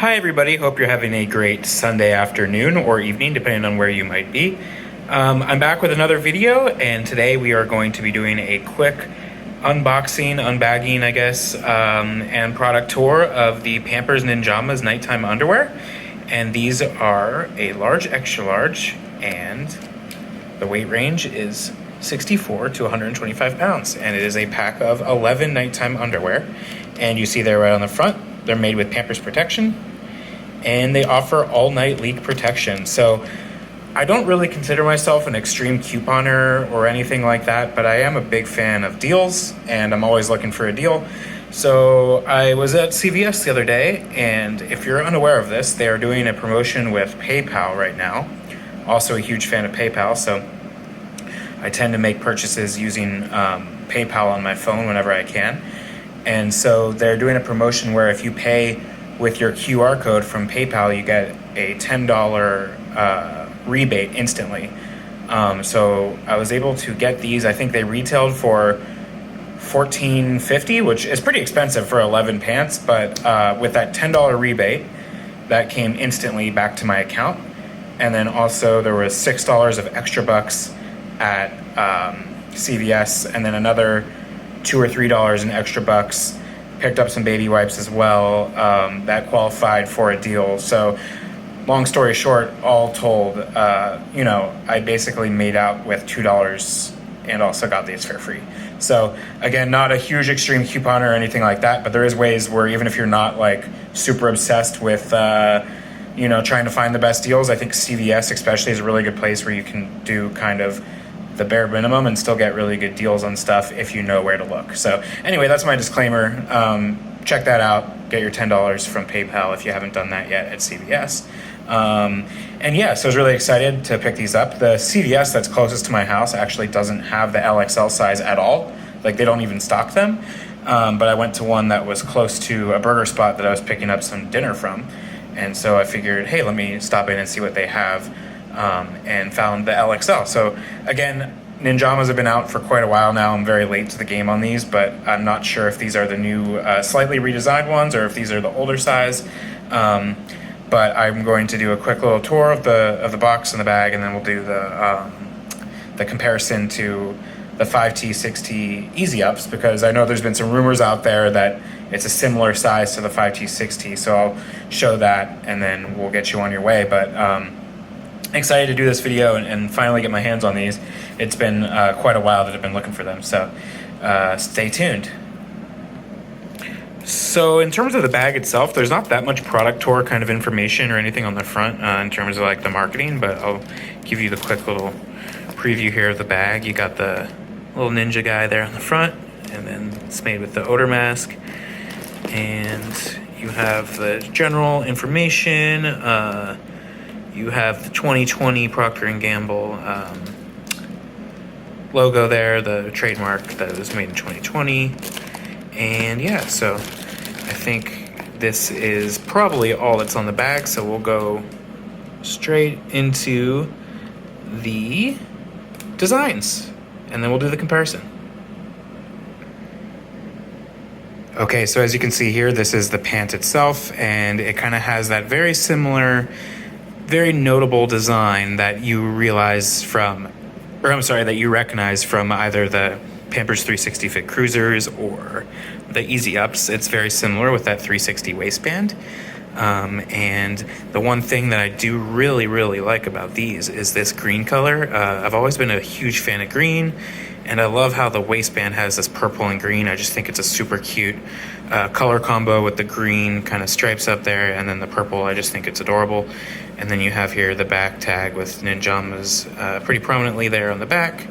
Hi everybody, hope you're having a great Sunday afternoon or evening, depending on where you might be. I'm back with another video, and today we are going to be doing a quick unboxing, unbagging, I guess, and product tour of the Pampers Ninjamas nighttime underwear. And these are a large, extra large, and the weight range is 64 to 125 pounds. And it is a pack of 11 nighttime underwear. And you see there right on the front, they're made with Pampers protection, and they offer all-night leak protection. So I don't really consider myself an extreme couponer or anything like that, but I am a big fan of deals, and I'm always looking for a deal. So I was at CVS the other day, and if you're unaware of this, they are doing a promotion with PayPal right now. Also a huge fan of PayPal, so I tend to make purchases using PayPal on my phone whenever I can. And so they're doing a promotion where if you pay with your QR code from PayPal, you get a $10 rebate instantly. So I was able to get these. I think they retailed for $14.50, which is pretty expensive for 11 pants, but with that $10 rebate, that came instantly back to my account. And then also there was $6 of extra bucks at CVS, and then another $2 or $3 in extra bucks. Picked up some baby wipes as well that qualified for a deal. So long story short, all told, I basically made out with $2 and also got these for free. So again, not a huge extreme coupon or anything like that, but there is ways where even if you're not like super obsessed with trying to find the best deals, I think CVS especially is a really good place where you can do kind of the bare minimum and still get really good deals on stuff if you know where to look. So anyway, that's my disclaimer. Check that out. Get your $10 from PayPal if you haven't done that yet at CVS. And yeah, so I was really excited to pick these up. The CVS that's closest to my house actually doesn't have the LXL size at all. Like they don't even stock them. But I went to one that was close to a burger spot that I was picking up some dinner from. And so I figured, hey, let me stop in and see what they have. And found the LXL. So again, Ninjamas have been out for quite a while now. I'm very late to the game on these, but I'm not sure if these are the new slightly redesigned ones or if these are the older size. But I'm going to do a quick little tour of the box and the bag, and then we'll do the comparison to the 5T, 6T Easy Ups, because I know there's been some rumors out there that it's a similar size to the 5T, 6T. So I'll show that, and then we'll get you on your way. But excited to do this video and finally get my hands on these. It's been quite a while that I've been looking for them, so stay tuned. So in terms of the bag itself, there's not that much product tour kind of information or anything on the front in terms of like the marketing, but I'll give you the quick little preview here of the bag. You got the little ninja guy there on the front, and then it's made with the odor mask, and you have the general information. You have the 2020 Procter & Gamble logo there, the trademark that was made in 2020. And yeah, so I think this is probably all that's on the bag. So we'll go straight into the designs, and then we'll do the comparison. Okay, so as you can see here, this is the pant itself, and it kind of has that very similar, very notable design that you recognize from either the Pampers 360 Fit Cruisers or the Easy Ups. It's very similar with that 360 waistband. And the one thing that I do really, really like about these is this green color. I've always been a huge fan of green, and I love how the waistband has this purple and green. I just think it's a super cute color combo with the green kind of stripes up there, and then the purple. I just think it's adorable. And then you have here the back tag with Ninjamas pretty prominently there on the back.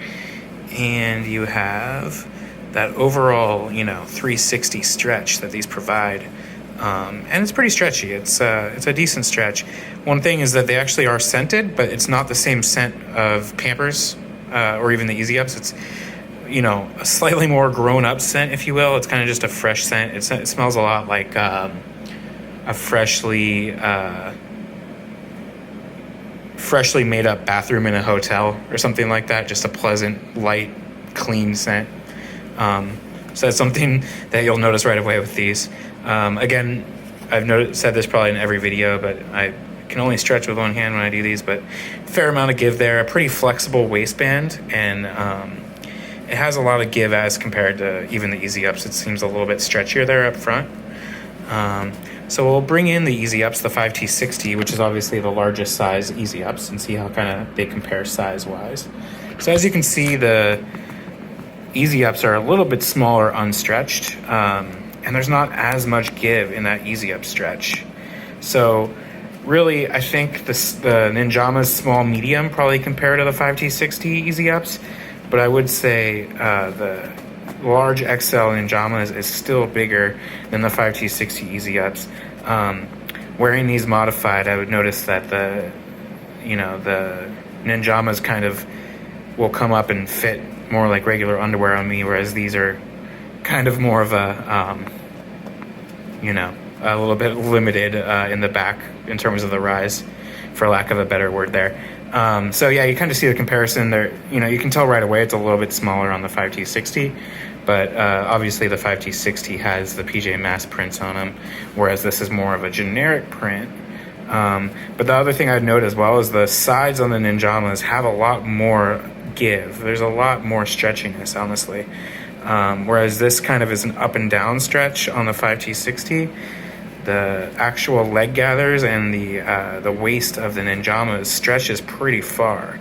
And you have that overall, 360 stretch that these provide. And it's pretty stretchy. It's a decent stretch. One thing is that they actually are scented, but it's not the same scent of Pampers or even the Easy Ups. It's, a slightly more grown-up scent, if you will. It's kind of just a fresh scent. It smells a lot like a freshly made up bathroom in a hotel or something like that. Just a pleasant, light, clean scent. So that's something that you'll notice right away with these. Again, I've said this probably in every video, but I can only stretch with one hand when I do these, but fair amount of give there. A pretty flexible waistband, and it has a lot of give as compared to even the Easy Ups. It seems a little bit stretchier there up front. So we'll bring in the Easy Ups, the 5T60, which is obviously the largest size Easy Ups, and see how kind of they compare size-wise. So as you can see, the Easy Ups are a little bit smaller unstretched, and there's not as much give in that Easy Up stretch. So really, I think the Ninjamas small medium probably compare to the 5T60 Easy Ups, but I would say the large XL Ninjamas is still bigger than the 5T60 Easy Ups. Wearing these modified, I would notice that the Ninjamas kind of will come up and fit more like regular underwear on me, whereas these are kind of more of a little bit limited in the back in terms of the rise, for lack of a better word there. So yeah, you kind of see the comparison there. You can tell right away it's a little bit smaller on the 5T60, but obviously the 5T60 has the PJ Masks prints on them, whereas this is more of a generic print. But the other thing I'd note as well is the sides on the Ninjamas have a lot more give. There's a lot more stretchiness, honestly. Whereas this kind of is an up and down stretch on the 5T60. The actual leg gathers and the waist of the Ninjamas stretches pretty far.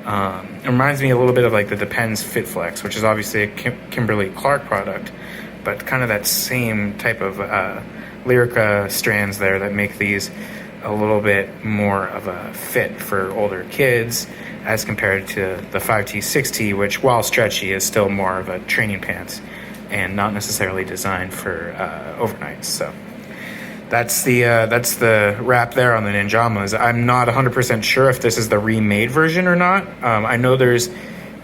It reminds me a little bit of like the Depends Fit Flex, which is obviously a Kimberly Clark product, but kind of that same type of Lyrica strands there that make these a little bit more of a fit for older kids as compared to the 5T60, which, while stretchy, is still more of a training pants and not necessarily designed for overnights. So that's the wrap there on the Ninjamas. I'm not 100% sure if this is the remade version or not. I know there's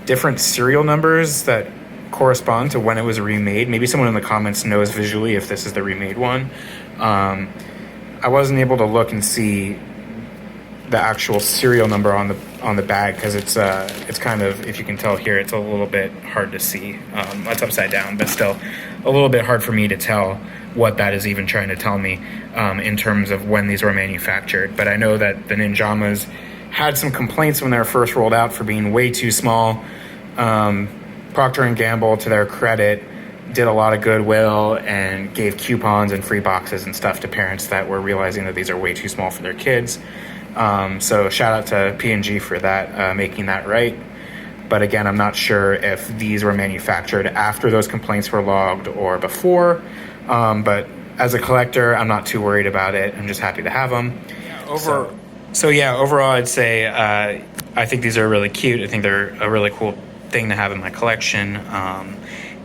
different serial numbers that correspond to when it was remade. Maybe someone in the comments knows visually if this is the remade one. I wasn't able to look and see the actual serial number on the bag because it's kind of, if you can tell here, it's a little bit hard to see. It's upside down, but still a little bit hard for me to tell what that is even trying to tell me in terms of when these were manufactured. But I know that the Ninjamas had some complaints when they were first rolled out for being way too small. Procter & Gamble, to their credit, did a lot of goodwill and gave coupons and free boxes and stuff to parents that were realizing that these are way too small for their kids. So shout out to P&G for that, making that right. But again, I'm not sure if these were manufactured after those complaints were logged or before. But as a collector, I'm not too worried about it. I'm just happy to have them. Overall, I'd say I think these are really cute. I think they're a really cool thing to have in my collection.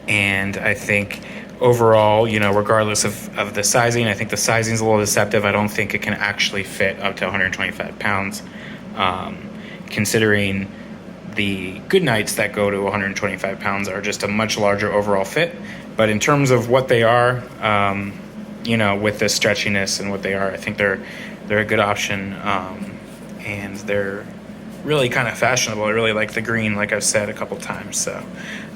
And I think overall, regardless of the sizing, I think the sizing's a little deceptive. I don't think it can actually fit up to 125 pounds, considering the good nights that go to 125 pounds are just a much larger overall fit. But in terms of what they are, with this stretchiness and what they are, I think they're a good option, and they're really kind of fashionable. I really like the green, like I've said a couple times. So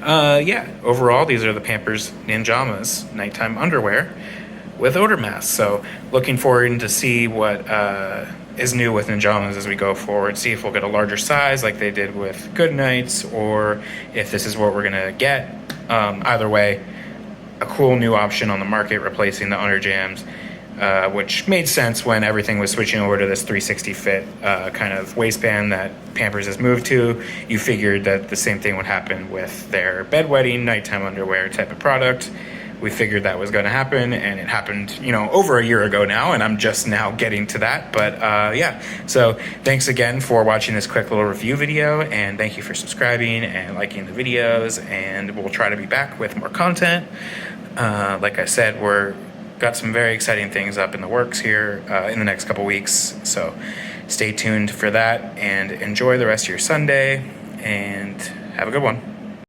overall, these are the Pampers Ninjamas nighttime underwear with odor masks. So looking forward to see what is new with Ninjamas as we go forward. See if we'll get a larger size like they did with Good Nights, or if this is what we're gonna get. Either way, a cool new option on the market, replacing the Underjams, which made sense when everything was switching over to this 360 fit kind of waistband that Pampers has moved to. You figured that the same thing would happen with their bedwetting nighttime underwear type of product. We figured that was going to happen, and it happened, over a year ago now, and I'm just now getting to that. But so thanks again for watching this quick little review video, and thank you for subscribing and liking the videos, and we'll try to be back with more content. Like I said, got some very exciting things up in the works here in the next couple weeks, so stay tuned for that, and enjoy the rest of your Sunday, and have a good one.